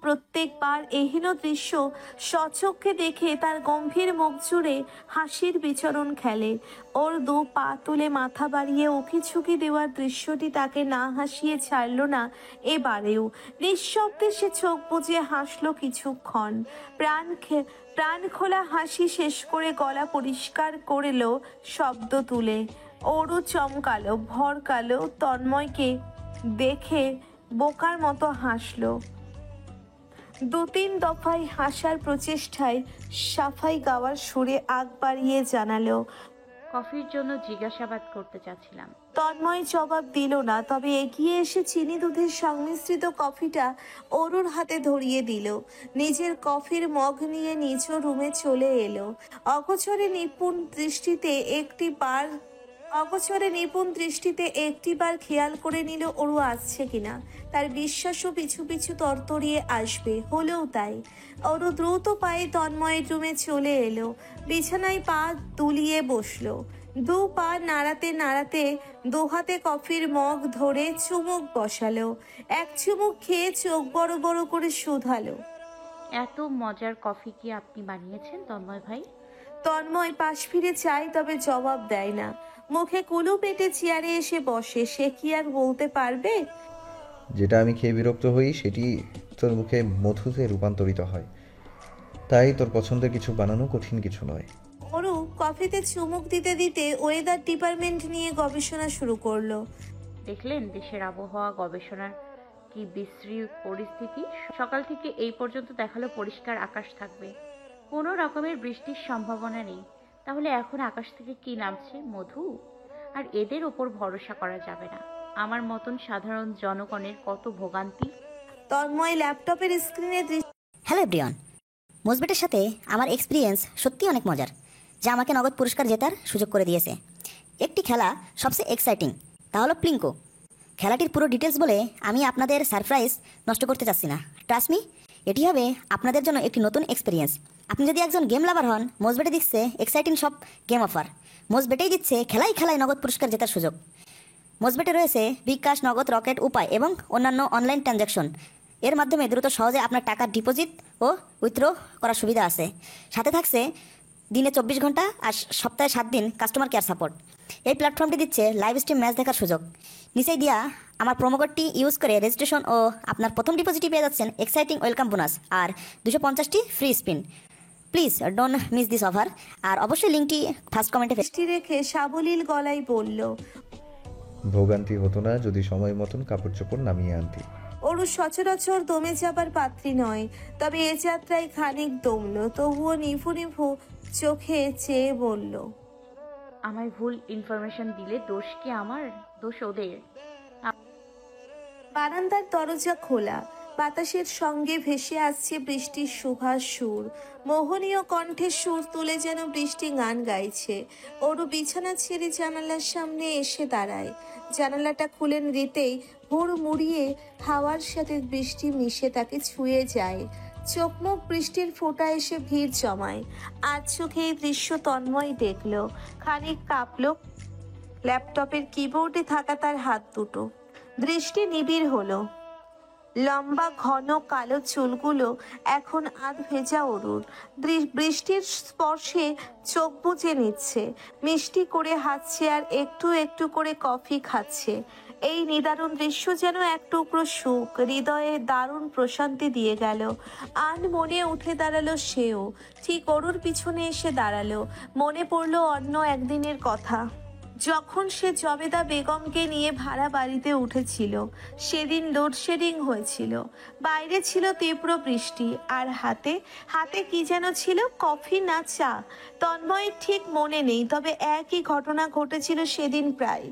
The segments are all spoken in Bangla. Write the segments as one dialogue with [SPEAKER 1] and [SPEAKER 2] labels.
[SPEAKER 1] প্রত্যেকবার এহেন দৃশ্য স্বচক্ষে দেখে তার গম্ভীর মুখ জুড়ে হাসির বিচরণ খেলে। ওর দু পা তুলে মাথা বাড়িয়ে উকিঝুঁকি দেওয়ার দৃশ্যটি তাকে না হাসিয়ে ছাড়ল না এবারেও। নিঃশব্দে সে চোখ বুজে হাসল কিছুক্ষণ। প্রাণ খোলা হাসি শেষ করে গলা পরিষ্কার করল শব্দ তুলে। ওরও চমকালো, ভরকালো, তন্ময়কে দেখে বোকার মতো হাসলো। দু তিন দফায় হাসার প্রচেষ্টায় সাফাই গাওয়ার সুরে আগ বাড়িয়ে জানালো,
[SPEAKER 2] কফির জন্য জিজ্ঞাসাবাদ করতে চাচ্ছিলাম।
[SPEAKER 1] তন্ময় জবাব দিল না, তবে এগিয়ে এসে চিনি দুধের সংমিশ্রিত কফিটা অরুর হাতে ধরিয়ে দিল। নিজের কফির মগ নিয়ে নিজ রুমে চলে এলো। নিপুণ দৃষ্টিতে একটিবার খেয়াল করে নিল অরু আসছে কিনা। তার বিশ্বাসও পিছু পিছু তরতরিয়ে আসবে, হলেও তাই। অরু দ্রুত পায়ে তন্ময়ের রুমে চলে এলো। বিছানায় পা দুলিয়ে বসলো। দু পা নাড়াতে নাড়াতে দু হাতে কফির মগ ধরে চুমুক বসালো। এক চুমুক খেয়ে চোখ বড় বড় করে শুধালো,
[SPEAKER 2] এত মজার কফি কি আপনি বানিয়েছেন তন্ময় ভাই?
[SPEAKER 1] তন্ময় পাশ ফিরে চায়, তবে জবাব দেয় না। মুখে কুলু পেটে চেয়ারে এসে বসে। সে কি আর বলতে পারবে?
[SPEAKER 3] যেটা আমি খেয়ে বিরক্ত হই সেটি তোর মুখে মধুতে রূপান্তরিত হয়, তাই তোর পছন্দের কিছু বানানো কঠিন কিছু নয়।
[SPEAKER 1] অরু কফিতে চুমুক দিতে দিতে ওয়েদার ডিপার্টমেন্ট নিয়ে গবেষণা শুরু করলো।
[SPEAKER 2] দেখলেন দেশের আবহাওয়া গবেষণার কি বিশ্রী পরিস্থিতি। সকাল থেকে এই পর্যন্ত দেখালো পরিষ্কার আকাশ থাকবে, কোনো রকমের বৃষ্টির সম্ভাবনা নেই। তাহলে এখন আকাশ থেকে কি নামছে? মধু? আর এদের ওপর ভরসা করা যাবে না। আমার মতন সাধারণ জনগণের কত ভোগান্তি।
[SPEAKER 1] তন্ময় ল্যাপটপের স্ক্রিনে
[SPEAKER 4] হ্যালো এভরিওয়ান, মোজবেটের সাথে আমার এক্সপিরিয়েন্স সত্যি অনেক মজার, যা আমাকে নগদ পুরস্কার জেতার সুযোগ করে দিয়েছে। একটি খেলা সবচেয়ে এক্সাইটিং, তা হলো প্লিঙ্কো। খেলাটির পুরো ডিটেলস বলে আমি আপনাদের সারপ্রাইজ নষ্ট করতে চাচ্ছি না। ট্রাস্ট মি, এটি হবে আপনাদের জন্য একটি নতুন এক্সপিরিয়েন্স। আপনি যদি একজন গেম লাভার হন, মোজবেটে দিচ্ছে এক্সাইটিং সব গেম অফার। মোজবেটেই দিচ্ছে খেলায় খেলায় নগদ পুরস্কার জেতার সুযোগ। মোজবেটে রয়েছে বিকাশ, নগদ, রকেট, উপায় এবং অন্যান্য অনলাইন ট্রানজ্যাকশন। এর মাধ্যমে দ্রুত সহজে আপনার টাকা ডিপোজিট ও উইথড্র করার সুবিধা আছে। সাথে থাকছে দিনে 24 ঘন্টা আর সপ্তাহে 7 দিন কাস্টমার কেয়ার সাপোর্ট। এই প্ল্যাটফর্মটি দিচ্ছে লাইভ স্ট্রিম ম্যাচ দেখার সুযোগ। নিচেই দিয়া আমার প্রোমোকোডটি ইউজ করে রেজিস্ট্রেশন ও আপনার প্রথম ডিপোজিটই পেয়ে যাচ্ছেন এক্সাইটিং ওয়েলকাম বোনাস আর 250টি free spin. Please don't miss this offer. আর অবশ্যই লিঙ্কটি ফার্স্ট কমেন্টে
[SPEAKER 1] দৃষ্টি রেখে সাবলীল গলায় বলল,
[SPEAKER 3] ভোগান্তি হতো না যদি সময় মতন কাপড় চোপড় নামিয়ে আনতি।
[SPEAKER 1] অরু সচরাচর দমে যাবার পাত্রী নয়, তবে এ যাত্রায় খানিক দমল। তবুও নিভু নিভু চোখে চেয়ে বলল,
[SPEAKER 2] আমায় ভুল ইনফরমেশন দিলে দোষ কি আমার? দোষ ওদের।
[SPEAKER 1] বারান্দার দরজা খোলা, বাতাসের সঙ্গে ভেসে আসছে বৃষ্টির সুভাষ সুর। মোহনীয় কণ্ঠের সুর তুলে যেন বৃষ্টি গান গাইছে। ওরু বিছানা ছেড়ে জানালার সামনে এসে দাঁড়ায়। জানালাটা খুলে দিতেই হুড় মুড়িয়ে হাওয়ার সাথে বৃষ্টি মিশে তাকে ছুঁয়ে যায়। চোখ মুখ বৃষ্টির ফোঁটা এসে ভিড় জমায়। আজ চোখে এই দৃশ্য তন্ময় দেখল। খানিক কাঁপল। ল্যাপটপের কিবোর্ডে থাকা তার হাত দুটো। দৃষ্টি নিবিড় হলো। লম্বা ঘন কালো চুলগুলো এখন আধ ভেজা অরুর। বৃষ্টির স্পর্শে চোখ বুজে নিচ্ছে, মিষ্টি করে হাসছে আর একটু একটু করে কফি খাচ্ছে। এই নিদারুণ দৃশ্য যেন এক টুকরো সুখ হৃদয়ে দারুণ প্রশান্তি দিয়ে গেল। আন মনে উঠে দাঁড়ালো সেও, ঠিক অরুর পিছনে এসে দাঁড়ালো। মনে পড়লো অন্য একদিনের কথা, যখন সে জবেদা বেগমকে নিয়ে ভাড়া বাড়িতে উঠেছিল। সেদিন লোডশেডিং হয়েছিল, বাইরে ছিল তীব্র বৃষ্টি, আর হাতে হাতে কি যেন ছিল, কফি না চা তন্ময়ের ঠিক মনে নেই, তবে একই ঘটনা ঘটেছিল সেদিন প্রায়।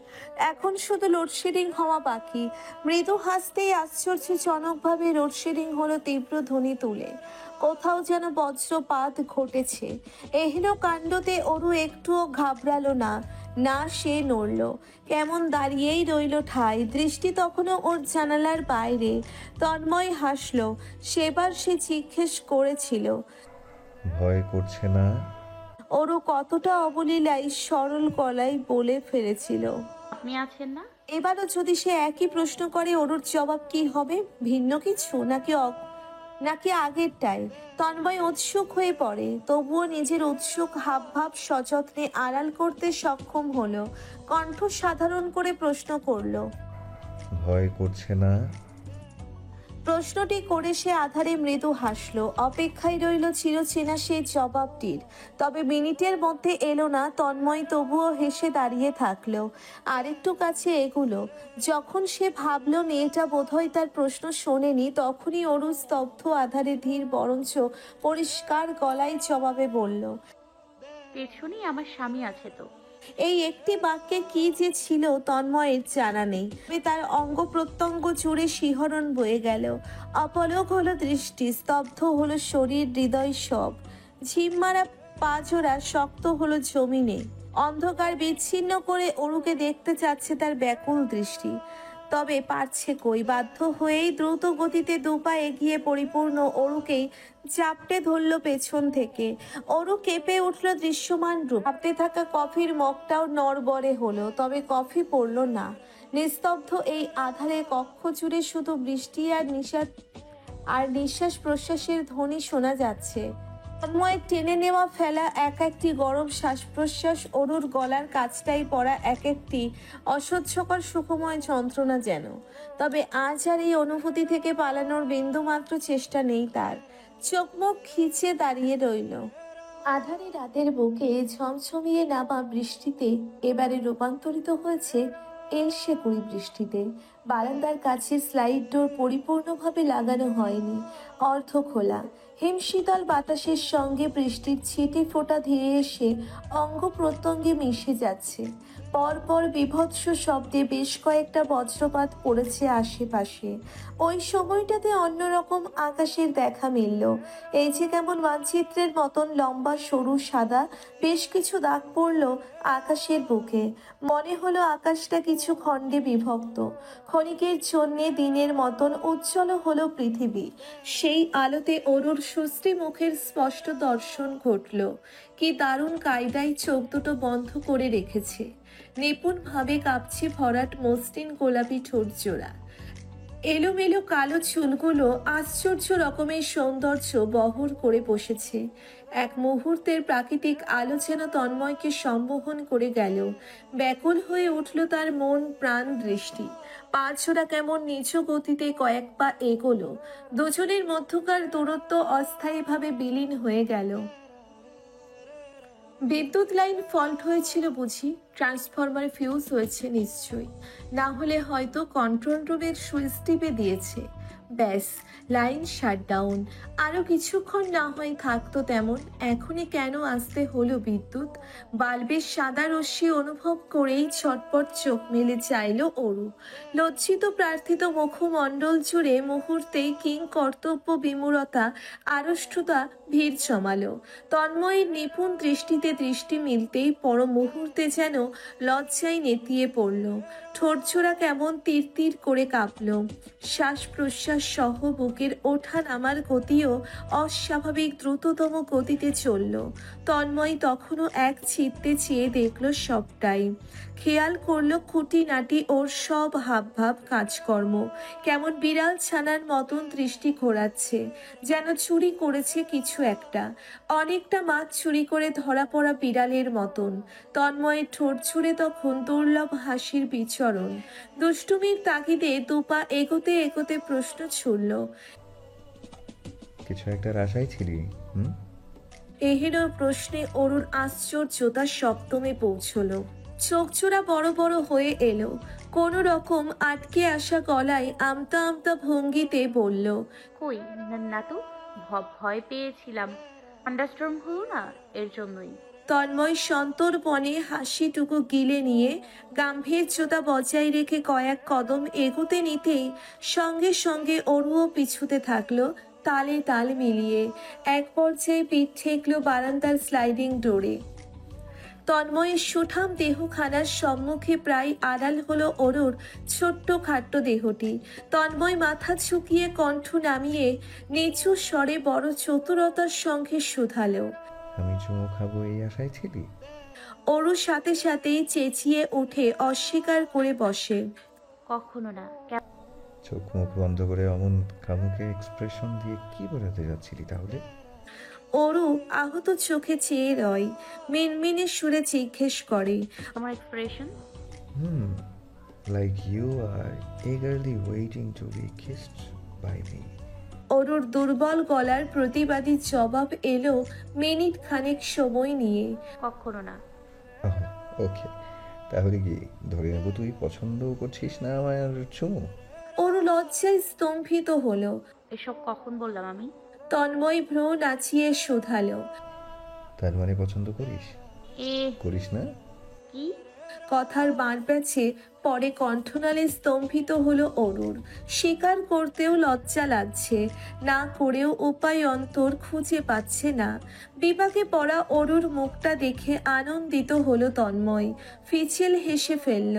[SPEAKER 1] এখন শুধু লোডশেডিং হওয়া বাকি। মৃদু হাসতেই আশ্চর্যজনকভাবে লোডশেডিং হলো তীব্র ধ্বনি তুলে। কোথাও যেন বজ্রপাত ঘটেছে। এহেন কাণ্ডতে অরু একটুও ঘাবড়ালো না। না সে নড়ল, কেমন দাঁড়িয়েই রইল ঠায়। দৃষ্টি তখনও ওর জানালার বাইরে। তন্ময় হাসলো। সেবার সে জিজ্ঞেস করেছিল,
[SPEAKER 3] ভয় করছে না?
[SPEAKER 1] ওরও কতটা অবলীলায় সরল গলায় বলে ফেলেছিল।
[SPEAKER 2] আপনি আছেন না?
[SPEAKER 1] এবারও যদি সে একই প্রশ্ন করে, ওরুর জবাব কি হবে? ভিন্ন কিছু নাকি আগেরটায়? তন্ময় উৎসুক হয়ে পড়ে, তবুও নিজের উৎসুক হাবভাব সযত্নে আড়াল করতে সক্ষম হলো। কণ্ঠ সাধারণ করে প্রশ্ন করলো।
[SPEAKER 3] ভয় করছে না?
[SPEAKER 1] প্রশ্নটি করে সে আধারে মৃদু হাসলো। অপেক্ষায় রইল চিরচেনা সেই জবাবটির। তবে মিনিটের মধ্যে এলো না। তন্ময় তবুও হেসে দাঁড়িয়ে থাকলো, আরেকটু কাছে এগুলো। যখন সে ভাবলো মেয়েটা বোধহয় তার প্রশ্ন শোনেনি, তখনই অরু স্তব্ধ আধারে ধীর বরঞ্চ পরিষ্কার গলায় জবাবে বলল।
[SPEAKER 2] পেছনেই আমার স্বামী আছে তো।
[SPEAKER 1] এই একটি বাক্যে কি যে ছিল তন্ময়ের জানা নেই, তবে তার অঙ্গ প্রত্যঙ্গ জুড়ে শিহরণ বয়ে গেল। অপলক হলো দৃষ্টি, স্তব্ধ হলো শরীর, হৃদয় সব। ঝিমমারা পাজোড়া শক্ত হলো জমিনে। অন্ধকার বিচ্ছিন্ন করে অরুকে দেখতে চাচ্ছে তার ব্যাকুল দৃষ্টি, তবে পারছে কই। বাধ্য হয়েই দ্রুত গতিতে দুপা এগিয়ে পরিপূর্ণ অরুকেই চাপটে ধরল পেছন থেকে। অরু কেঁপে উঠল দৃশ্যমান রূপ। ভাবতে থাকা কফির মগটাও নড়বড়ে হলো, তবে কফি পড়ল না। নিস্তব্ধ এই আধারে কক্ষ জুড়ে শুধু বৃষ্টি আর নিঃশ্বাস প্রশ্বাসের ধ্বনি শোনা যাচ্ছে। তন্ময় টেনে নেওয়া ফেলা এক একটি গরম শ্বাস প্রশ্বাস, অরুর গলার কাছটাই পড়া এক একটি অসহ্যকর সুখময় যন্ত্রণা যেন। তবে আজ আর এই অনুভূতি থেকে পালানোর বিন্দুমাত্র চেষ্টা নেই তার। চোখ মুখ খিচে দাঁড়িয়ে রইল। আধারে রাতের বুকে ঝমঝমিয়ে নামা বৃষ্টিতে এবারে রূপান্তরিত হয়েছে এলসে কুড়ি বৃষ্টিতে। বারান্দার কাছে স্লাইড ডোর পরিপূর্ণভাবে লাগানো হয়নি, অর্ধ খোলা। হিমশীতল বাতাসের সঙ্গে বৃষ্টির ছিটে ফোঁটা ধীরে এসে অঙ্গ প্রত্যঙ্গে মিশে যাচ্ছে। পরপর বিভৎস শব্দে বেশ কয়েকটা বজ্রপাত পড়েছে আশেপাশে। ওই সময়টাতে অন্যরকম আকাশের দেখা মিলল। এই যে কেমন মানচিত্রের মতন লম্বা সরু সাদা বেশ কিছু দাগ পড়ল আকাশের বুকে। মনে হলো আকাশটা কিছু খণ্ডে বিভক্ত। ক্ষণিকের জন্যে দিনের মতন উজ্জ্বল হলো পৃথিবী। সেই আলোতে অরুর সুশ্রী মুখের স্পষ্ট দর্শন ঘটল। কি দারুণ কায়দায় চোখ দুটো বন্ধ করে রেখেছে। নিপুণভাবে কাঁপছে ভরাট মসৃণ গোলাপি ঠোঁট জোড়া। এলোমেলো কালো চুলগুলো আশ্চর্য রকমের সৌন্দর্য বহর করে বসেছে। এক মুহূর্তের প্রাকৃতিক আলো যেন তন্ময়কে সম্মোহন করে গেল। ব্যাকুল হয়ে উঠল তার মন প্রাণ দৃষ্টি। পাঁচজোড়া কেমন নিজ গতিতে কয়েক পা এগোলো। দুজনের মধ্যকার দূরত্ব অস্থায়ীভাবে বিলীন হয়ে গেল। বিদ্যুৎ লাইন ফল্ট হয়েছিল বুঝি, ট্রান্সফরমার ফিউজ হয়েছে নিশ্চয়ই, না হলে হয়তো কন্ট্রোল রুমের সুইচ টিপে দিয়েছে। ব্যাস, লাইন শাটডাউন। আরো কিছুক্ষণ না হয় থাকতো তেমন। এখনই কেন আসতে হলো বিদ্যুৎ? বাল্বের সাদা রশ্মি অনুভব করেই ছটপট চোখ মেলে চাইল অরু। লজ্জিত প্রার্থিত মুখমণ্ডল জুড়ে মুহূর্তেই কিং কর্তব্য বিমূরতা আড়ষ্টতা ভিড় জমালো। তন্ময়ের নিপুণ দৃষ্টিতে দৃষ্টি মিলতেই পর মুহূর্তে যেন লজ্জায় নেতিয়ে পড়ল। ঠোঁটজোড়া কেমন তীর তীর করে কাঁপল। শ্বাস প্রশ্বাস সহ বুকের ওঠা নামার গতিও অস্বাভাবিক দ্রুততম গতিতে চলল। তন্ময় তখনও এক চিত্তে চেয়ে দেখল সবটাই। খেয়াল করলো খুঁটিনাটি ওর সব হাবভাব কাজকর্ম। কেমন বিড়াল ছানার মতন দৃষ্টি ঘোরাচ্ছে, যেন চুরি করেছে কিছু একটা। অনেকটা মাছ চুরি করে ধরা পড়া বিড়ালের মতন। তন্ময়ের ঠোঁট ছুঁড়ে তখন দুর্লভ হাসির বিচরণ। দুষ্টুমির তাগিদে দুপা এগোতে এগোতে প্রশ্ন ছুড়ল।
[SPEAKER 3] কিছু একটা আশায় ছিলি?
[SPEAKER 1] এহেন প্রশ্নে অরুণ আশ্চর্যতা সপ্তমে পৌঁছলো। চোখজোড়া বড় বড় হয়ে এলো। কোনো রকম আটকে আসা গলায় আমতা আমতা ভঙ্গিতে বলল,
[SPEAKER 2] কই না তো, ভয় পেয়েছিলাম। আন্ডারস্টর্ম হলো না, এর জন্যই।
[SPEAKER 1] তন্ময় সন্তর্পণে হাসিটুকু গিলে নিয়ে গাম্ভীর্যতা বজায় রেখে কয়েক কদম এগোতে নিতেই সঙ্গে সঙ্গে অরুও পিছুতে থাকলো, তালে তাল মিলিয়ে। এক পর্যায়ে পিঠ ঠেকলো বারান্দার স্লাইডিং ডোরে। তন্ময়ের সুঠাম দেহখানার সম্মুখে প্রায় আড়াল হলো অরুর ছোট্ট খাট্ট দেহটি। তন্ময় মাথা ঝুঁকিয়ে কণ্ঠ নামিয়ে নিচু স্বরে বড় চতুরতার সঙ্গে শুধালো,
[SPEAKER 3] আমি চুমু খাবো এই আশায় ছিলি?
[SPEAKER 1] অরুর সাথে সাথেই চেঁচিয়ে উঠে অস্বীকার করে বসে।
[SPEAKER 2] কখনো না।
[SPEAKER 3] চোখ মুখ বন্ধ করে অমন কামুকে এক্সপ্রেশন দিয়ে কি বোঝাতে যাচ্ছিলি তাহলে?
[SPEAKER 1] অরু আহত চোখে চেয়ে রয়, মিনমিনে সুরে জিজ্ঞেস করে।
[SPEAKER 2] তোমার expression?
[SPEAKER 3] Like you are eagerly waiting to be kissed by me.
[SPEAKER 1] অরুর দুর্বল গলার প্রতিবাদী জবাব এলো মিনিট খানেক সময় নিয়ে।
[SPEAKER 2] কখনো না।
[SPEAKER 3] ওকে, তাহলে কি ধরে নেবো তুই পছন্দও করছিস না আমার চুমু?
[SPEAKER 1] অরু লজ্জায় স্তম্ভিত হলো।
[SPEAKER 2] এসব কখন বললাম আমি?
[SPEAKER 1] তন্ময় ভ্রু নাচিয়ে শুধালো।
[SPEAKER 3] তার মানে পছন্দ করিস?
[SPEAKER 2] এ
[SPEAKER 3] করিস না?
[SPEAKER 2] কি?
[SPEAKER 1] কথার বাঁধ প্যাচে পরে কণ্ঠনালে স্তম্ভিত হলো অরুর। স্বীকার করতেও লজ্জা লাগছে, না করেও উপায় অন্তর খুঁজে পাচ্ছে না। বিপাকে পড়া অরুর মুখটা দেখে আনন্দিত হলো তন্ময়, ফিচেল হেসে ফেলল।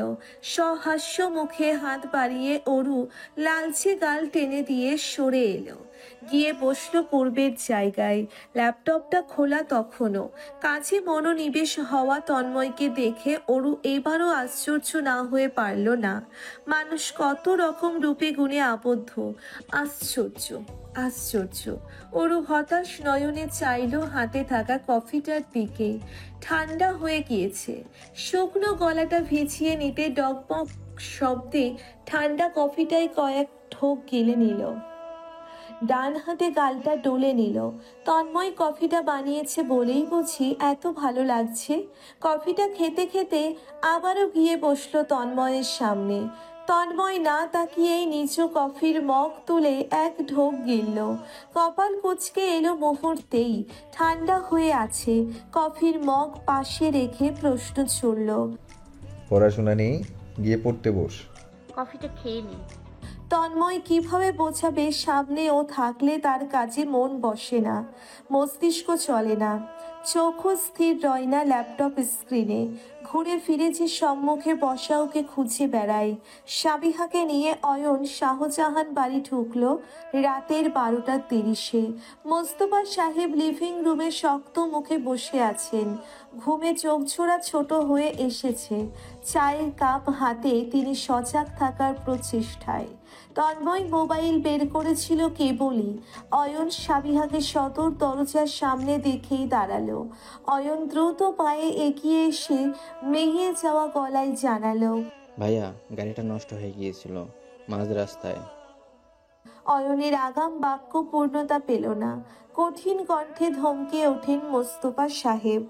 [SPEAKER 1] সহাস্য মুখে হাত বাড়িয়ে অরু লালচে গাল টেনে দিয়ে সরে এলো, গিয়ে বসলো পূর্বের জায়গায়। ল্যাপটপটা খোলা তখনও। কাছে মনোনিবেশ হওয়া তন্ময়কে দেখে অরু এবারও আশ্চর্য না হয়ে পারল না। মানুষ কত রকম রূপে গুণে আবদ্ধ। আশ্চর্য, আশ্চর্য। অরু হতাশ নয়নে চাইল হাতে থাকা কফিটার দিকে। ঠান্ডা হয়ে গিয়েছে। শুকনো গলাটা ভিজিয়ে নিতে ডগমগ শব্দে ঠান্ডা কফিটাই কয়েক ঢোক গিলে নিল। ডান হাতে গালটা ডলে নিল। তন্ময় কফিটা বানিয়েছে বলেই বুঝি এত ভালো লাগছে। কফিটা খেতে খেতে আবারও গিয়ে বসলো তন্ময়ের সামনে। তন্ময় না তাকিয়েই নিজ কফির মগ তুলে এক ঢোক গিলল। কপাল কুঁচকে এলো মুহূর্তেই। ঠান্ডা হয়ে আছে। কফির মগ পাশে রেখে প্রশ্ন ছুড়ল।
[SPEAKER 3] পড়াশোনা নেই, গিয়ে পড়তে বস।
[SPEAKER 2] কফিটা খেয়ে নি।
[SPEAKER 1] তন্ময় কিভাবে বোঝাবে সামনে ও থাকলে তার কাজে মন বসে না, মস্তিষ্ক চলে না, চোখও স্থির রয় না ল্যাপটপ স্ক্রিনে। ঘুরে ফিরে যে সম্মুখে বসা ওকে খুঁজে বেড়ায়। সাবিহাকে নিয়ে অয়ন শাহজাহান বাড়ি ঢুকলো রাতের 12:30-এ। মোস্তফা সাহেব লিভিং রুমে শক্ত মুখে বসে আছেন। ঘুমে চোখজোড়া ছোট হয়ে এসেছে। চায়ের কাপ হাতে তিনি সজাগ থাকার প্রচেষ্টায়। তন্ময় মোবাইল বের করেছিল কেবলই। অয়ন সাবিহাকে সদর দরজার সামনে দেখেই দাঁড়ালো। অয়ন দ্রুত পায়ে এগিয়ে এসে মেহিয়ে যাওয়া গলায় জানালো।
[SPEAKER 5] ভাইয়া, গাড়িটা নষ্ট হয়ে গিয়েছিল মাঝ রাস্তায়।
[SPEAKER 1] অয়নের আগাম বাক্য পূর্ণতা পেল না। কঠিন কণ্ঠে ধমকে ওঠেন মোস্তফা সাহেব।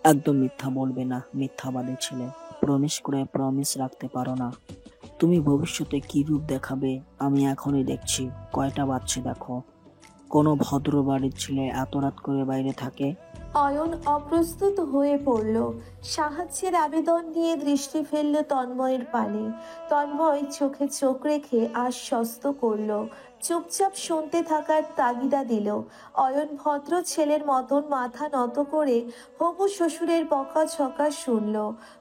[SPEAKER 6] একদম মিথ্যা বলবে না, মিথ্যাবাদী ছেলে। প্রমিস করে প্রমিস রাখতে পারো না। তুমি ভবিষ্যতে কি রূপ দেখাবে আমি এখনই দেখছি। কয়টা বাজছে দেখো। কোনো ভদ্র বাড়ির ছেলে এত রাত করে বাইরে থাকে?
[SPEAKER 1] অয়ন অপ্রস্তুত হয়ে পড়ল। সাহায্যের আবেদন নিয়ে দৃষ্টি ফেলল তন্ময়ের পানে। তন্ময় চোখে চোখ রেখে আশ্বস্ত করল, চুপচাপ শুনতে থাকার তাগিদা দিল। অয়ন ভদ্র ছেলের মতন মাথা নত করে হবু শ্বশুরের বকাঝকা শুনল।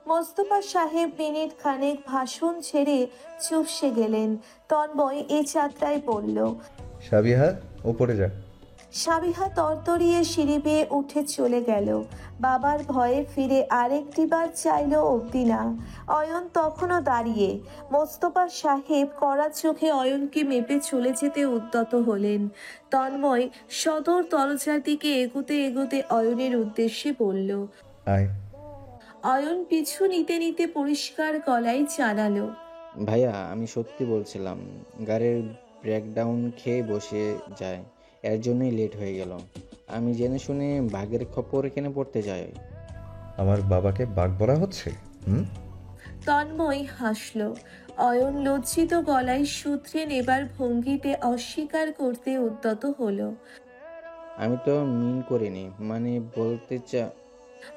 [SPEAKER 1] মোস্তফা সাহেব মিনিট খানেক ভাষণ ছেড়ে চুপসে গেলেন। তন্ময় এ যাত্রায় বলল।
[SPEAKER 3] সাবিহা, ওপরে যা।
[SPEAKER 1] সাবিহা তরতরিয়ে সিঁড়ি বেয়ে উঠে চলে গেল। বাবার ভয়ে ফিরে আরেকটিবার চাইল অবধি না। অয়ন তখনও দাঁড়িয়ে। মোস্তফা সাহেব কড়া চোখে অয়নকে মেপে চলে যেতে উদ্যত হলেন। তন্ময় সদর দরজার দিকে এগোতে এগোতে অয়নের উদ্দেশ্যে বলল।
[SPEAKER 3] আয়।
[SPEAKER 1] অয়ন পিছু নিতে নিতে পরিষ্কার গলায় জানালো।
[SPEAKER 5] ভাইয়া, আমি সত্যি বলছিলাম, গাড়ির ব্রেকডাউন খেয়ে বসে যায়, এর জন্যই লেট হয়ে গেল। আমি জেনে শুনে বাঘের খপ্পর এখানে পড়তে যাই।
[SPEAKER 3] আমার বাবাকে বাঘ বলা হচ্ছে?
[SPEAKER 1] তন্ময় হাসল। অয়ন লজ্জিত গলায় সূত্রে নেবার ভঙ্গিতে অস্বীকার করতে উদ্যত হলো।
[SPEAKER 5] আমি তো মিন করিনি, মানে বলতে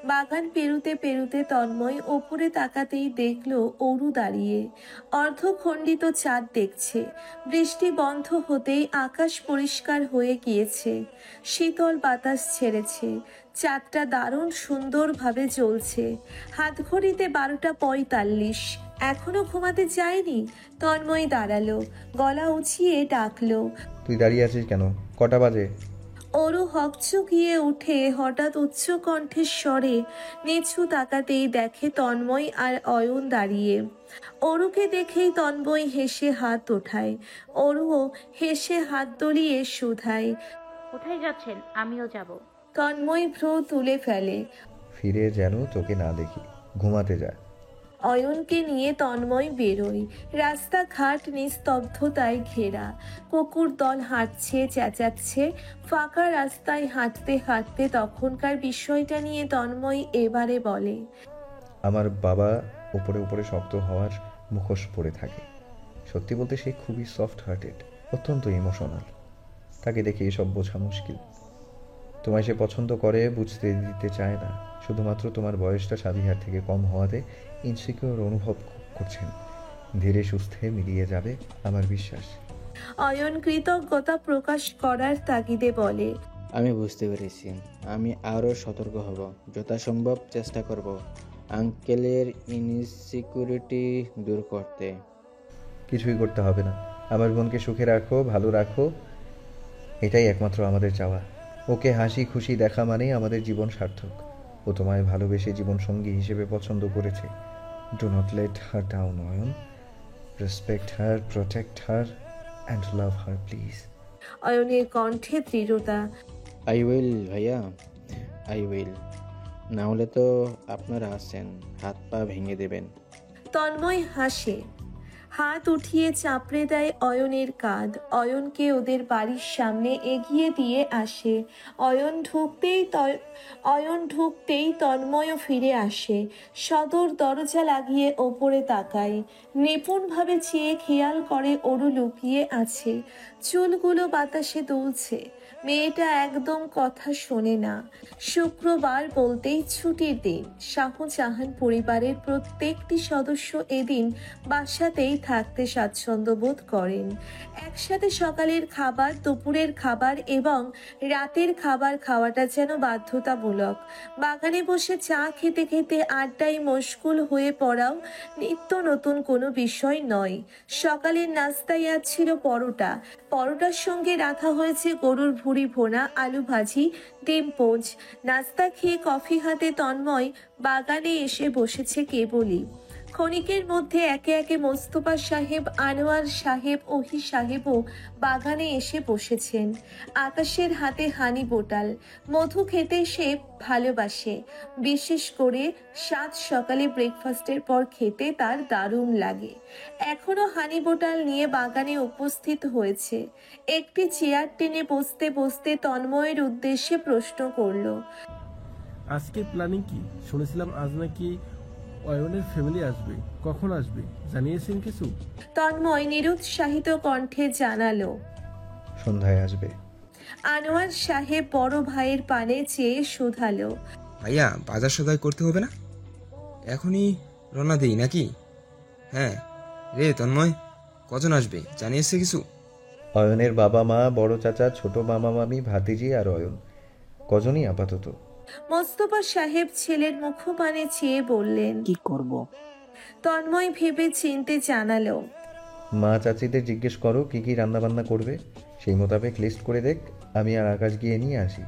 [SPEAKER 1] বাগান পেরুতে পেরুতে তন্ময় ওপরে তাকাতেই দেখলো অরু দাঁড়িয়ে অর্ধখণ্ডিত চাঁদ দেখছে। বৃষ্টি বন্ধ হতেই আকাশ পরিষ্কার হয়ে গিয়েছে। শীতল বাতাস ছেড়েছে। চাঁদটা দারুণ সুন্দরভাবে জ্বলছে। হাতঘড়িতে 12:45। এখনো ঘুমাতে যায়নি। তন্ময় দাঁড়ালো, গলা উঁচিয়ে ডাকলো।
[SPEAKER 3] তুই দাঁড়িয়ে আছিস কেন? কটা বাজে?
[SPEAKER 1] অরু হকচকিয়ে উঠে হঠাৎ উচ্চ কণ্ঠের স্বরে নিচু তাকাতেই দেখে তন্ময় আর অয়ন দাঁড়িয়ে। অরুকে দেখেই তন্ময় হেসে হাত ওঠায়, অরুও হেসে হাত দলিয়ে শুধায়।
[SPEAKER 2] কোথায় যাচ্ছেন? আমিও যাব।
[SPEAKER 1] তন্ময় ভ্রু তুলে ফেলে।
[SPEAKER 3] ফিরে যেন তোকে না দেখি, ঘুমাতে যা।
[SPEAKER 1] অয়নকে নিয়ে তন্ময় বেরোয়। রাস্তাঘাট নিস্তব্ধতায় ঘেরা, কুকুর দল হাঁটছে, চেঁচাচ্ছে। ফাঁকা রাস্তায় হাঁটতে হাঁটতে তখনকার বিষয়টা নিয়ে তন্ময় এবারে বলে।
[SPEAKER 3] আমার বাবা উপরে উপরে শক্ত হওয়ার মুখোশ পরে থাকে, সত্যি বলতে সে খুবই সফট হার্টেড, অত্যন্ত ইমোশনাল। তাকে দেখে এসব বোঝা মুশকিল। তোমায় সে পছন্দ করে বুঝতে দিতে চায় না, শুধুমাত্র তোমার বয়সটা সাবিহার থেকে কম হওয়াতে ইনসিকিউর অনুভব করছেন। ধীরে সুস্থে মিলিয়ে যাবে আমার বিশ্বাস।
[SPEAKER 1] অয়ন কৃতজ্ঞতা প্রকাশ করার তাগিদে বলে।
[SPEAKER 5] আমি বুঝতে পেরেছি। আমি আরও সতর্ক হব, যথাসম্ভব চেষ্টা করব আঙ্কেলের ইনসিকিউরিটি দূর করতে।
[SPEAKER 3] কিছুই করতে হবে না, আমার বোনকে সুখে রাখো, ভালো রাখো, এটাই একমাত্র আমাদের চাওয়া। ওকে হাসি খুশি দেখা মানেই আমাদের জীবন সার্থক। ও তোমায় ভালোবেসে জীবন সঙ্গী হিসেবে পছন্দ করেছে। Do not let her down Ayan. Respect her, protect her and love her please.
[SPEAKER 1] অয়নের কণ্ঠে দৃঢ়তা।
[SPEAKER 5] আই উইল ভাইয়া, আই উইল। না হলে তো আপনারা আছেন, হাত পা ভেঙে দেবেন।
[SPEAKER 1] তন্ময় হাসে, হাত উঠিয়ে চাপড়ে দেয় অয়নের কাঁধ। অয়নকে ওদের বাড়ির সামনে এগিয়ে দিয়ে আসে। অয়ন ঢুকতেই তন্ময়ও ফিরে আসে। সদর দরজা লাগিয়ে ওপরে তাকায়, নিপুণভাবে চেয়ে খেয়াল করে অরু লুকিয়ে আছে। চুলগুলো বাতাসে দুলছে। মেয়েটা একদম কথা শোনে না। শুক্রবার বলতেই ছুটির দিন। শাহজাহান পরিবারের প্রত্যেকটি সদস্য এদিন বাসাতেই থাকতে স্বাচ্ছন্দ্য বোধ করেন। একসাথে সকালের খাবার, দুপুরের খাবার এবং রাতের খাবার খাওয়াটা যেন বাধ্যতামূলক। বাগানে বসে চা খেতে খেতে আড্ডায় মশগুল হয়ে পড়াও নিত্য নতুন কোনো বিষয় নয়। সকালের নাস্তায় আজ ছিল পরোটা। পরোটার সঙ্গে রাখা হয়েছে গরুর ভুঁড়ি ভোনা, আলু ভাজি, ডিম পোচ। নাস্তা খেয়ে কফি হাতে তন্ময় বাগানে এসে বসেছে কেবলই। ক্ষণিকের মধ্যে একে একে মোস্তফা সাহেব, আনোয়ার সাহেব, ওহি সাহেবও বাগানে এসে বসেছেন। আকাশের হাতে হানি বোটাল। মধু খেতে সে ভালোবাসে, বিশেষ করে সাত সকালে ব্রেকফাস্টের পর খেতে তার দারুণ লাগে। এখনো হানি বোটাল নিয়ে বাগানে উপস্থিত হয়েছে। একটি চেয়ার টেনে বসতে বসতে তন্ময়ের উদ্দেশ্যে প্রশ্ন করল।
[SPEAKER 7] আজকের প্ল্যানিং কি? শুনেছিলাম আজ নাকি অয়নের ফ্যামিলি আসবে, কখন আসবে জানিয়েছেন কিছু?
[SPEAKER 1] তন্ময় নিরুৎসাহিত কণ্ঠে জানালো,
[SPEAKER 3] সন্ধ্যায় আসবে।
[SPEAKER 1] আনোয়ার সাহেব বড় ভাইয়ের পানে চেয়ে শুধালো।
[SPEAKER 8] ভাইয়া বাজার সদাই করতে হবে না? এখনই রওনা দেই নাকি? হ্যাঁ রে তন্ময়, কজন আসবে জানিয়েছে কিছু?
[SPEAKER 3] অয়নের বাবা মা, বড় চাচা, ছোট মামা মামি, ভাতিজি আর অয়ন, কজনই আপাতত।
[SPEAKER 1] মোস্তফা সাহেব ছেলের মুখপানে চেয়ে বললেন।
[SPEAKER 6] কি করব?
[SPEAKER 1] তন্ময় ভেবে চিনতে জানালো।
[SPEAKER 3] মা চাচিদের জিজ্ঞেস করো কি কি রান্না বান্না করবে, সেই মোতাবেক লিস্ট করে দেখ, আমি আর আকাশ গিয়ে নিয়ে আসি।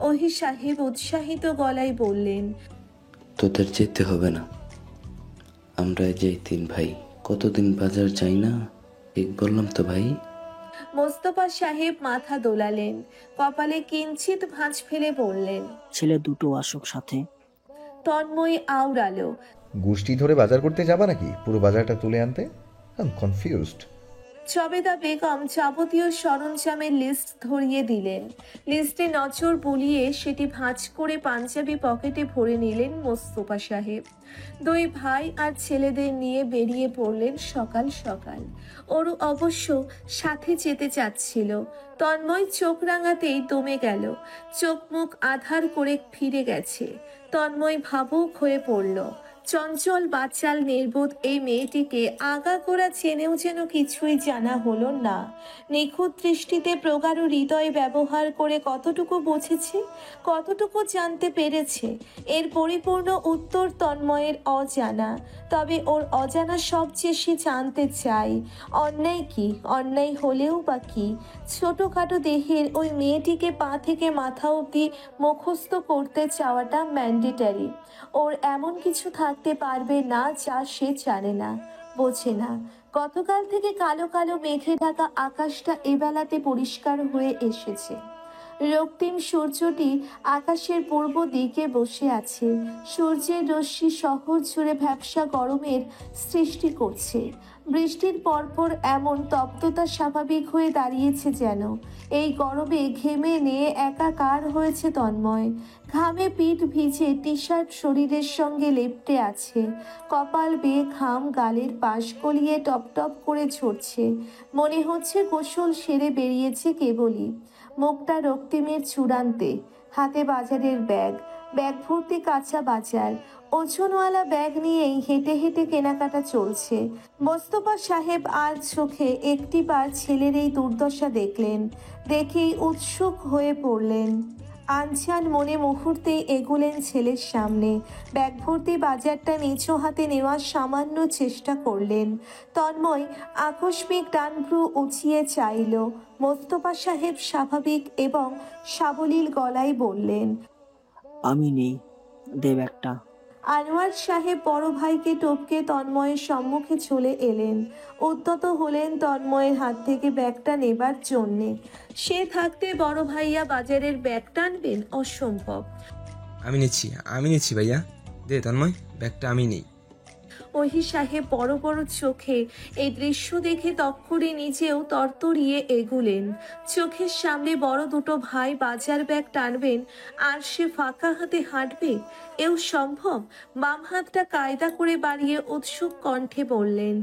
[SPEAKER 1] ওহি সাহেব উৎসাহিত গলায় বললেন।
[SPEAKER 9] তোদের যেতে হবে না, আমরা যেই তিন ভাই কতদিন বাজার যাই না, ঠিক বললাম তো ভাই?
[SPEAKER 1] মোস্তফা সাহেব মাথা দোলালেন, কপালে কিঞ্চিত ভাঁজ ফেলে বললেন।
[SPEAKER 6] ছেলে দুটো আসুক সাথে।
[SPEAKER 1] তন্ময় আওড়ালো।
[SPEAKER 3] গোষ্ঠী ধরে বাজার করতে যাবা নাকি পুরো বাজারটা তুলে আনতে? I am confused.
[SPEAKER 1] সবেদা বেগম যাবতীয় সরঞ্জামের লিস্ট ধরিয়ে দিলেন। লিস্টে নজর বুলিয়ে সেটি ভাঁজ করে পাঞ্জাবি পকেটে ভরে নিলেন মোস্তফা সাহেব। দুই ভাই আর ছেলেদের নিয়ে বেরিয়ে পড়লেন সকাল সকাল। অরু অবশ্য সাথে যেতে চাচ্ছিল। তন্ময় চোখ রাঙাতেই দমে গেল। চোখ মুখ আধার করে ফিরে গেছে। তন্ময় ভাবুক হয়ে পড়ল। চঞ্চল বাচাল নির্বোধ এই মেয়েটিকে আগাগোড়া চেনেও যেন কিছুই জানা হলো না। নিখুঁত দৃষ্টিতে প্রগাঢ় হৃদয় ব্যবহার করে কতটুকু বুঝেছে, কতটুকু জানতে পেরেছে, এর পরিপূর্ণ উত্তর তন্ময়ের অজানা। তবে ওর অজানা সবচেয়ে সে জানতে চায় অন্যায় কি, অন্যায় হলেও বা কি। ছোটোখাটো দেহের ওই মেয়েটিকে পা থেকে মাথা অবধি মুখস্থ করতে চাওয়াটা ম্যান্ডেটারি। ওর এমন কিছু থাকতে পারবে না যা সে জানে না, বোঝে না। গতকাল থেকে কালো কালো মেঘে ঢাকা আকাশটা এবেলাতে পরিষ্কার হয়ে এসেছে। রক্তিম সূর্যটি আকাশের পূর্ব দিকে বসে আছে। সূর্যের রশ্মি শহর জুড়ে ভ্যাপসা গরমের সৃষ্টি করছে। বৃষ্টির পরপর এমন তপ্ততা স্বাভাবিক হয়ে দাঁড়িয়েছে যেন। এই গরমে ঘেমে নিয়ে একাকার হয়েছে তন্ময়। ঘামে পিঠ ভিজে টি শার্ট শরীরের সঙ্গে লেপ্টে আছে। কপাল বেয়ে ঘাম গালের পাশ গলিয়ে টপ টপ করে ঝরছে। মনে হচ্ছে গোসল সেরে বেরিয়েছে কেবলই। মুখটা রক্তিমের চূড়ান্তে, হাতে বাজারের ব্যাগ, ব্যাগ ভর্তি কাঁচা বাজার। ওজনওয়ালা ব্যাগ নিয়েই হেঁটে হেঁটে কেনাকাটা চলছে। মোস্তফা সাহেব আজ চোখে একটিবার ছেলের এই দুর্দশা দেখলেন, দেখেই উৎসুক হয়ে পড়লেন। আনছান মনে মুহূর্তেই এগুলেন ছেলের সামনে। ব্যাগ ভর্তি বাজারটা নিচু হাতে নেওয়ার সামান্য চেষ্টা করলেন। তন্ময় আকস্মিক ডান ভ্রু উঁচিয়ে চাইল। মোস্তফা সাহেব স্বাভাবিক এবং সাবলীল গলায় বললেন,
[SPEAKER 6] আমি নেই, দে ব্যাগটা।
[SPEAKER 1] আনোয়ার সাহেব বড় ভাইকে টপকে তন্ময়ের সম্মুখে চলে এলেন। উদ্যত হলেন তন্ময়ের হাত থেকে ব্যাগটা নেবার জন্যে। সে থাকতে বড় ভাইয়া বাজারের ব্যাগ টানবেন, অসম্ভব।
[SPEAKER 8] আমি নিচ্ছি ভাইয়া, দে তন্ময়, ব্যাগটা আমি নেই।
[SPEAKER 1] ওহি সাহেব বড় বড় চোখে এই দৃশ্য দেখে তক্ষুনি নিজেও তরতরিয়ে এগুলেন। চোখের সামনে বড় দুটো ভাই বাজার ব্যাগ টানবেন আর সে ফাঁকা হাতে হাঁটবে, এও সম্ভব? বাম হাতটা কায়দা করে বাড়িয়ে উৎসুক কণ্ঠে বললেন,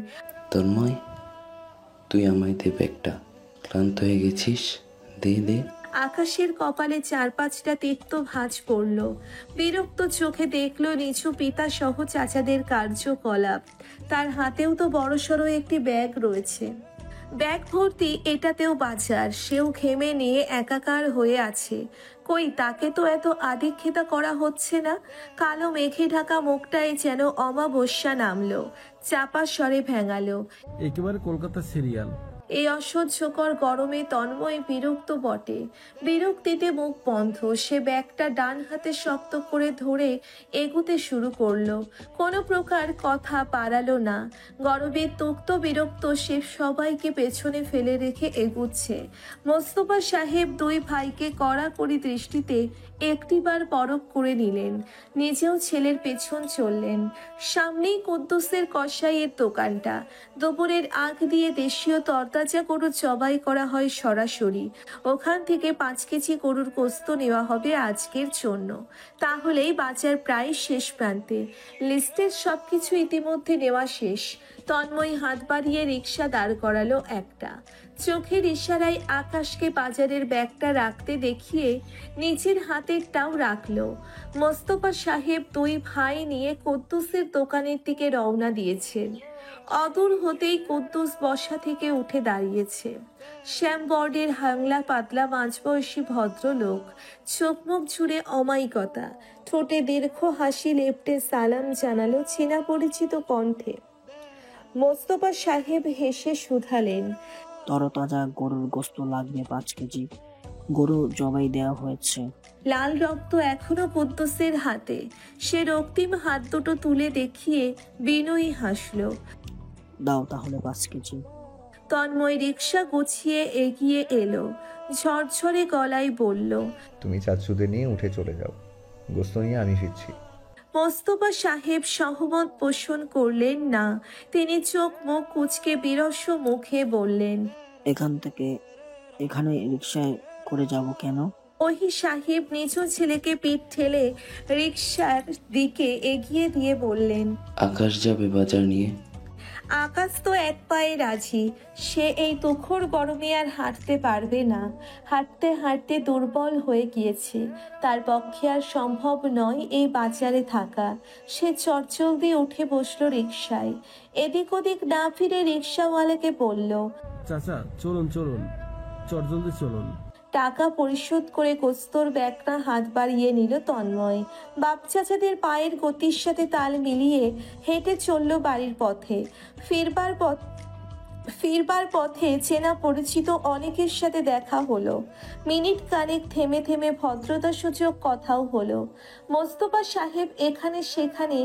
[SPEAKER 9] তন্ময়, তুই আমায় দে ব্যাগটা। ক্লান্ত হয়ে গেছিস, দে দে।
[SPEAKER 1] আকাশের কপালে 4-5টা তিক্ত ভাঁজ পড়ল। বিরক্ত চোখে দেখল নিচু পিতা সহ চাচাদের কার্যকলাপ। তার হাতেও তো বড়সড় একটি ব্যাগ রয়েছে, ব্যাগ ভর্তি এটাতেও বাজার। সেও ঘেমে নিয়ে একাকার হয়ে আছে। কই, তাকে তো এত আদিক্ষেতা করা হচ্ছে না। কালো মেঘে ঢাকা মুখটায় যেন অমাবস্যা নামলো, চাপা স্বরে ভেঙালো,
[SPEAKER 7] একেবারে কলকাতা সিরিয়াল।
[SPEAKER 1] এই অসহ্যকর গরমে তন্ময় বিরক্ত বটে। বিরক্তিতে মুখ বন্ধ। সে ব্যাগটা ডান হাতে শক্ত করে ধরে এগুতে শুরু করলো। কোনো প্রকার কথা পারালো না। গরমে তক্ত বিরক্ত সে সবাইকে পেছনে ফেলে রেখে এগুচ্ছে। মোস্তফা সাহেব দুই ভাইকে কড়াকড়ি দৃষ্টিতে একটিবার পরখ করে নিলেন। নিজেও ছেলের পেছন চললেন। সামনেই কুদ্দুসের কসাইয়ের দোকানটা। দুপুরের আগ দিয়ে দেশীয় তরতাজা গরু জবাই করা হয় সরাসরি। ওখান থেকে 5 কেজি গরুর গোস্ত নেওয়া হবে আজকের জন্য। তাহলেই বাজার প্রায় শেষ প্রান্তে। লিস্টের সবকিছু ইতিমধ্যে নেওয়া শেষ। তন্ময় হাত বাড়িয়ে রিক্সা দাঁড় করালো একটা। চোখের ইশারায় আকাশকে বাজারের ব্যাগটা রাখতে দেখিয়ে নিজের হাতেরটাও রাখলো। মোস্তফা সাহেব দুই ভাই নিয়ে কুদ্দুসের দোকানের দিকে রওনা দিয়েছেন। অদূর হতেই কুদ্দুস বসা থেকে উঠে দাঁড়িয়েছে। শ্যামবর্ণের হাংলা পাতলা মাঝবয়সী ভদ্রলোক, চোখ মুখ জুড়ে অমায়িকতা, ঠোঁটে দীর্ঘ হাসি লেপ্টে সালাম জানালো চেনা পরিচিত কণ্ঠে। মোস্তফা সাহেব হেসে শুধালেন,
[SPEAKER 6] তরতাজা গরুর গোস্ত লাগবে 5 কেজি। গরু জবাই দেওয়া হয়েছে।
[SPEAKER 1] লাল রক্ত এখনো কুদ্দুসের হাতে। সে রক্তিম হাত দুটো তুলে দেখিয়ে বিনয়ী হাসল।
[SPEAKER 6] দাও তাহলে 5 কেজি।
[SPEAKER 1] তন্ময় রিক্সা গুছিয়ে এগিয়ে এলো। ঝরঝরে গলায় বলল,
[SPEAKER 3] তুমি চাচুদের নিয়ে উঠে চলে যাও, গোস্ত নিয়ে আমি ফিরছি।
[SPEAKER 1] মোস্তফা সাহেব সহমত পোষণ করলেন না। তিনি চোখ মুখ কুঁচকে বিরস মুখে বললেন,
[SPEAKER 6] এখান থেকে এখানে রিক্সায় করে যাব কেন?
[SPEAKER 1] ওহি সাহেব নিজ ছেলেকে পিঠ ঠেলে রিক্সার দিকে এগিয়ে দিয়ে বললেন,
[SPEAKER 9] আকাশ যাবে বাজার নিয়ে।
[SPEAKER 1] আকাশ তো এক পায়ে রাজি। সে এই তুখর গরমে আর হাঁটতে পারবে না। হাঁটতে হাঁটতে দুর্বল হয়ে গিয়েছে। তার পক্ষে আর সম্ভব নয় এই বাজারে থাকা। সে চটজলদি উঠে বসলো রিকশায়। এদিক ওদিক না ফিরে রিকশাওয়ালাকে বলল,
[SPEAKER 7] চাচা চলুন চলুন, চটজলদি চলুন।
[SPEAKER 1] টাকা পরিশোধ করে কস্তর ব্যাগটা হাত বাড়িয়ে নিল তন্ময়। বাপ চাচাদের পায়ের গতির সাথে তাল মিলিয়ে হেঁটে চলল বাড়ির পথে। ফিরবার পথে চেনা পরিচিত অনেকের সাথে দেখা হলো। মিনিট কানেক থেমে থেমে ভদ্রতাসূচক কথাও হলো। মোস্তফা সাহেব এখানে সেখানে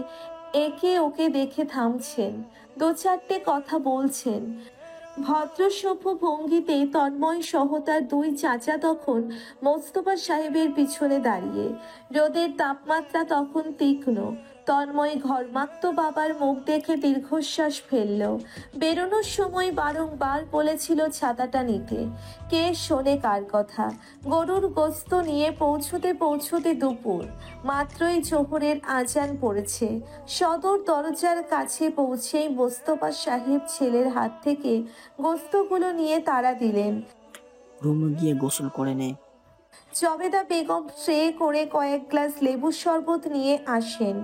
[SPEAKER 1] একে ওকে দেখে থামছেন, দু চারটে কথা বলছেন। ভদ্রসভ্য ভঙ্গিতে তন্ময় সহ তার দুই চাচা তখন মোস্তফা সাহেবের পিছনে দাঁড়িয়ে। রোদের তাপমাত্রা তখন তীক্ষ্ণ। তন্ময় ঘর্মাক্ত বাবার মুখ দেখে দীর্ঘশ্বাস ফেলল। বেরোনোর সময় বারংবার বলেছিল ছাতাটা নিতে। কে শোনে কার কথা। গরুর গোস্ত নিয়ে পৌঁছতে পৌঁছতে দুপুর। মাত্রই জোহরের আজান পড়েছে। সদর দরজার কাছে পৌঁছেই মোস্তফা সাহেব ছেলের হাত থেকে গোস্তগুলো নিয়ে তাড়া দিলেন।
[SPEAKER 6] রুমে গিয়ে গোসল করে নে।
[SPEAKER 1] জবেদা বেগম ট্রে করে কয়েক গ্লাস লেবু শরবত নিয়ে আসেন।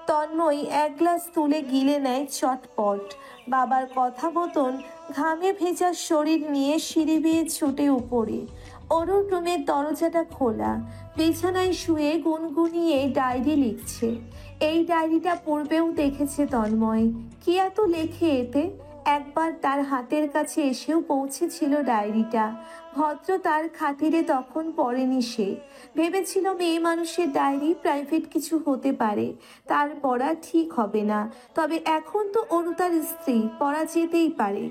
[SPEAKER 1] তন্ময় এক গ্লাস তুলে গিলে নেয় চটপট। বাবার কথা মতন ঘামে ভেজা শরীর নিয়ে সিঁড়ি বেয়ে ছুটে উপরে। অরুর রুমের দরজাটা খোলা। বিছানায় শুয়ে গুনগুনিয়ে ডায়েরি লিখছে। এই ডায়েরিটা পূর্বেও দেখেছে তন্ময়। কি এত লেখে এতে? একবার তার হাতের কাছে এসেও পৌঁছেছিল ডায়েরিটা। ভদ্র তার খাতিরে তখন পড়েনি সে। ভেবেছিল মেয়ে মানুষের ডায়েরি প্রাইভেট কিছু হতে পারে, তার পড়া ঠিক হবে না। তবে এখন তো অরু তার স্ত্রী, পড়া যেতেই পারে।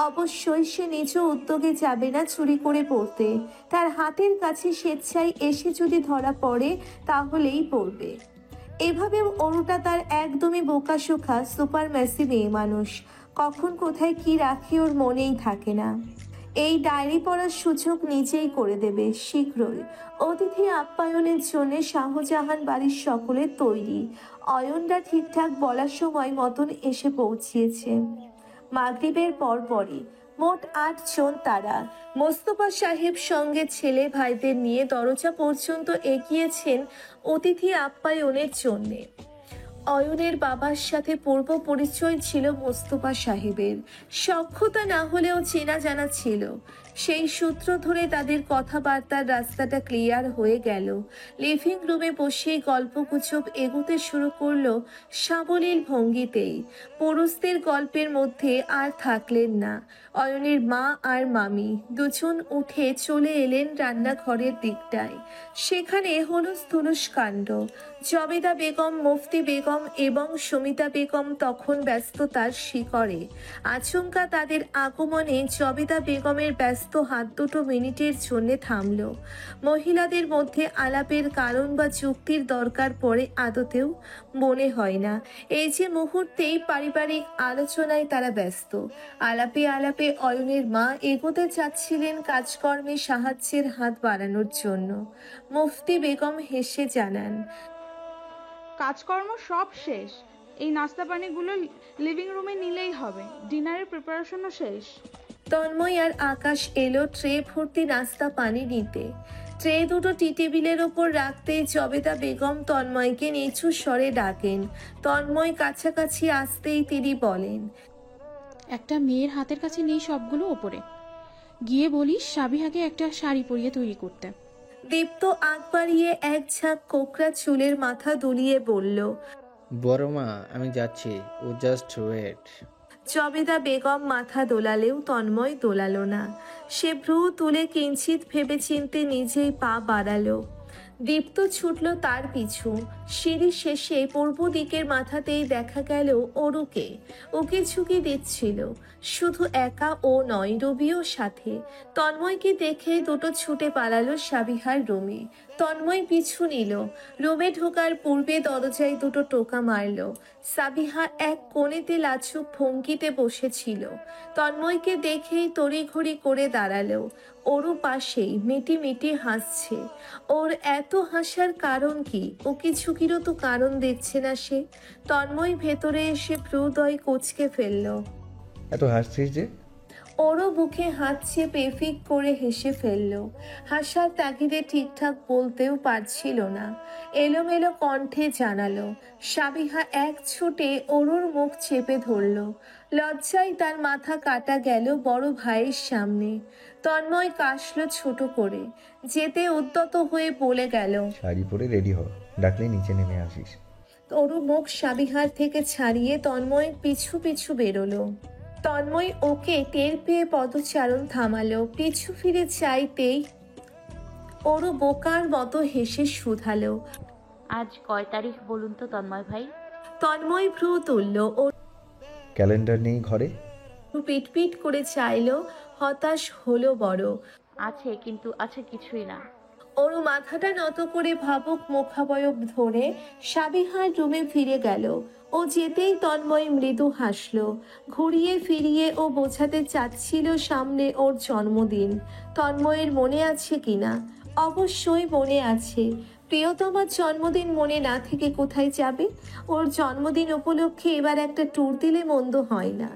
[SPEAKER 1] অবশ্যই সে নিজ উদ্যোগে যাবে না চুরি করে পড়তে। তার হাতের কাছে স্বেচ্ছায় এসে যদি ধরা পড়ে তাহলেই পড়বে। এভাবেও অরুটা তার একদমই বোকাশোখা সুপার ম্যাসি মেয়ে মানুষ। কখন কোথায় কি রাখে ওর মনেই থাকে না। এই ডায়েরি পড়ার সুযোগ নিজেই করে দেবে শীঘ্রই। অতিথি আপ্যায়নের জন্য শাহজাহান বাড়ির সকলে তৈরি। অয়নরা ঠিকঠাক বলার সময় মতন এসে পৌঁছিয়েছে। মাগরিবের পরপরই মোট ৮ জন তারা। মোস্তফা সাহেব সঙ্গে ছেলে ভাইদের নিয়ে দরজা পর্যন্ত এগিয়েছেন অতিথি আপ্যায়নের জন্যে। অয়নের বাবার সাথে পূর্ব পরিচয় ছিল মোস্তফা সাহেবের। সখ্যতা না হলেও চেনা জানা ছিল। সেই সূত্র ধরে তাদের কথাবার্তার রাস্তাটা ক্লিয়ার হয়ে গেল। লিভিং রুমে বসেই গল্পগুজব এগোতে শুরু করলো সাবলীল ভঙ্গিতেই। পুরুষদের গল্পের মধ্যে আর থাকলেন না। অয়নের মা আর মামি দুজন উঠে চলে এলেন রান্নাঘরের দিকটায়। সেখানে হলুস থুলুস কাণ্ড। জবেদা বেগম, মুফতি বেগম এবং সুমিতা বেগম তখন ব্যস্ততার শিকড়ে। আচমকা তাদের আগমনে জবেদা বেগমের ব্যস্ত হাত দুটো মিনিটের জন্য থামল। মহিলাদের মধ্যে আলাপের কারণ বা যুক্তির দরকার পড়ে আদতেও মনে হয় না। এই যে মুহূর্তেই পারিবারিক আলোচনায় তারা ব্যস্ত। আলাপে আলাপে অয়নের মা এগোতে চাচ্ছিলেন কাজকর্মে সাহায্যের হাত বাড়ানোর জন্য। মুফতি বেগম হেসে জানান,
[SPEAKER 10] কাজকর্ম সব শেষ, এই নাস্তা পানিগুলো লিভিং রুমে নিলেই হবে। ডিনারের প্রিপারেশনও শেষ।
[SPEAKER 1] তন্ময় আর আকাশ এলো ট্রে ভর্তি নাস্তা পানি নিতে। ট্রে দুটো টি টেবিলের ওপর রাখতেই জবেদা বেগম তন্ময়কে নিচু স্বরে ডাকেন। তন্ময় কাছাকাছি আসতেই তিনি বলেন,
[SPEAKER 11] একটা মেয়ের হাতের কাছে নেই সবগুলো ওপরে, গিয়ে বলিস সাবিহাকে একটা শাড়ি পরিয়ে তৈরি করতে।
[SPEAKER 1] দীপ্ত আগ বাড়িয়ে এক ঝাঁক কোকড়া চুলের মাথা দুলিয়ে বলল,
[SPEAKER 5] বড় মা আমি যাচ্ছি, ও জাস্ট ওয়েট।
[SPEAKER 1] জবেদা বেগম মাথা দোলালেও তন্ময় দোলালো না। সে ভ্রু তুলে কিঞ্চিত ভেবেচিন্তে নিজেই পা বাড়ালো। দীপ্ত ছুটল তার পিছু। সিঁড়ি শেষে পূর্ব দিকের মাথাতেই দেখা গেল অরুকে। ওকে ঝুঁকি দিচ্ছিল। শুধু একা ও নয়, রবিও সাথে। তন্ময়কে দেখে দুটো ছুটে পালালো সাবিহার রুমে। তন্ময় পিছু নিল। রুমে ঢোকার পূর্বে দরজায় দুটো টোকা মারল। সাবিহা এক কোণেতে লাজুক ভঙ্গিতে বসেছিল। তন্ময়কে দেখেই তড়িঘড়ি করে দাঁড়ালো। ওরও পাশেই মিটি মিটি হাসছে। ওর এত হাসার কারণ কি? ও কি ঝুঁকিরও তো কারণ দেখছে না সে। তন্ময় ভেতরে এসে ভ্রুদয় কুঁচকে ফেলল।
[SPEAKER 3] এত হাসছিস যে?
[SPEAKER 1] ওরও বুকে হাত চেপে ফিক করে হেসে ফেলল। হাসার তাগিদে ঠিকঠাক বলতেও পারছিল না, এলোমেলো কণ্ঠে জানালো। সাবিহা এক ছুটে ওরুর মুখ চেপে ধরল। লজ্জায় তার মাথা কাটা গেল বড় ভাইয়ের সামনে। তন্ময় কাশল ছোট করে, যেতে উদ্যত হয়ে বলে গেল,
[SPEAKER 3] শাড়ি পরে রেডি হ, ডাকলে নিচে নেমে আসিস।
[SPEAKER 1] অরু মুখ সাবিহার থেকে ছাড়িয়ে তন্ময়ের পিছু পিছু বেরোলো। তন্ময় ওকে টের পেয়ে পদচারণ থামালো। পিছু ফিরে চাইতেই ওরু বোকার মতো হেসে শুধালো।
[SPEAKER 2] আজ কয় তারিখ বলুন তো তন্ময় ভাই?
[SPEAKER 1] তন্ময় ভ্রু তুলল।
[SPEAKER 3] ক্যালেন্ডার নেই ঘরে?
[SPEAKER 1] ওরু পিটপিট করে চাইলো, হতাশ হলো বড়।
[SPEAKER 2] আছে, কিন্তু আছে কিছুই না।
[SPEAKER 1] ওরু মাথাটা নত করে ভাবুক মুখাবয়ব ধরে সাবিহার রুমে ফিরে গেল। ও যেতেই তন্ময় মৃদু হাসল। ঘুরিয়ে ফিরিয়ে ও বোঝাতে চাচ্ছিল সামনে ওর জন্মদিন। তন্ময়ের মনে আছে কিনা? অবশ্যই মনে আছে। প্রিয়তমার জন্মদিন মনে না থেকে কোথায় যাবে? ওর জন্মদিন উপলক্ষে এবার একটা ট্যুর দিলে মন্দ হয় না।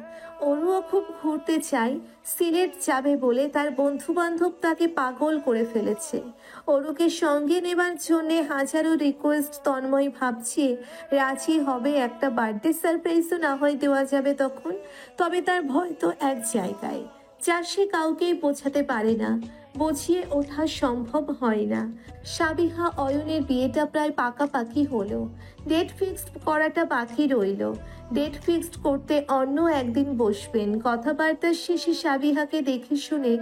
[SPEAKER 1] ওরও খুব ঘুরতে চায়। সিলেট যাবে বলে তার বন্ধু বান্ধব তাকে পাগল করে ফেলেছে। ওরুকে সঙ্গে নেবার জন্যে হাজারো রিকোয়েস্ট। তন্ময় ভাবছে রাজি হবে, একটা বার্থডে সারপ্রাইজও না হয় দেওয়া যাবে তখন। তবে তার ভয় তো এক জায়গায়, যা সে কাউকেই বোঝাতে পারে না, বুঝিয়ে ওঠা সম্ভব হয় না। সাবিহা অয়নের বিয়েটা প্রায় পাকাপাকি হলো। ডেট ফিক্সড করাটা বাকি রইল। ডেট ফিক্সড করতে অন্য একদিন বসবেন। কথাবার্তার শেষে সাবিহাকে দেখে শুনে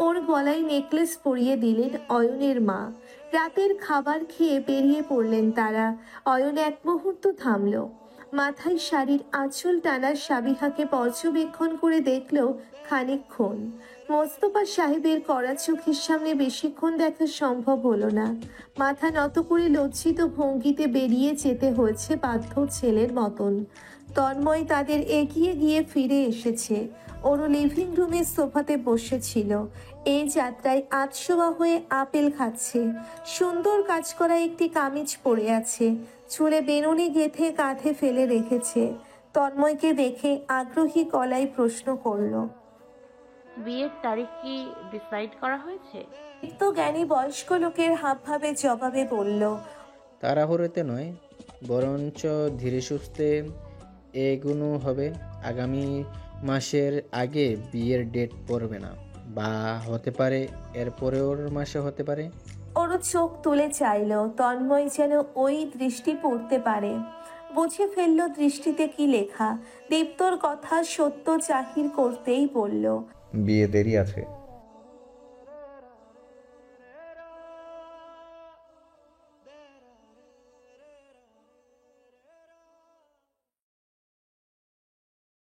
[SPEAKER 1] ওর গলায় নেকলেস পরিয়ে দিলেন অয়নের মা। রাতের খাবার খেয়ে বেরিয়ে পড়লেন তারা। অয়ন এক মুহূর্ত থামল। মাথায় শাড়ির আঁচল টানা সাবিহাকে পর্যবেক্ষণ করে দেখল খানিকক্ষণ। মোস্তফা সাহেবের কড়া চোখের সামনে বেশিক্ষণ দেখা সম্ভব হলো না। মাথা নত করে লজ্জিত ভঙ্গিতে বেরিয়ে যেতে হয়েছে বাধ্য ছেলের মতন। তন্ময় তাদের এগিয়ে গিয়ে ফিরে এসেছে। ওর লিভিং রুমের সোফাতে বসেছিল। এই যাত্রায় আতশোয়া হয়ে আপেল খাচ্ছে। সুন্দর কাজ করা একটি কামিজ পরে আছে। চুলে বেনুনি গেঁথে কাঁধে ফেলে রেখেছে। তন্ময়কে দেখে আগ্রহী গলায় প্রশ্ন করল,
[SPEAKER 2] বিয়ের তারিখ কি ডিসাইড করা হয়েছে?
[SPEAKER 1] তো জ্ঞানী বয়স্ক লোকের হাবভাবে জবাবে বলল,
[SPEAKER 5] তাড়াহুড়োতে নয়, বরঞ্চ ধীরে সুস্থে এগোনো হবে। আগামী মাসের আগে বিয়ের ডেট পড়বে না, বা হতে পারে এর পরের মাসে হতে পারে।
[SPEAKER 1] ওর চোখ তুলে চাইল। তন্ময় যেন ওই দৃষ্টি পড়তে পারে। বুঝে ফেলল দৃষ্টিতে কি লেখা। দীপ্তর কথা সত্য জাহির করতেই বলল,
[SPEAKER 3] বিয়ে দেরি আছে।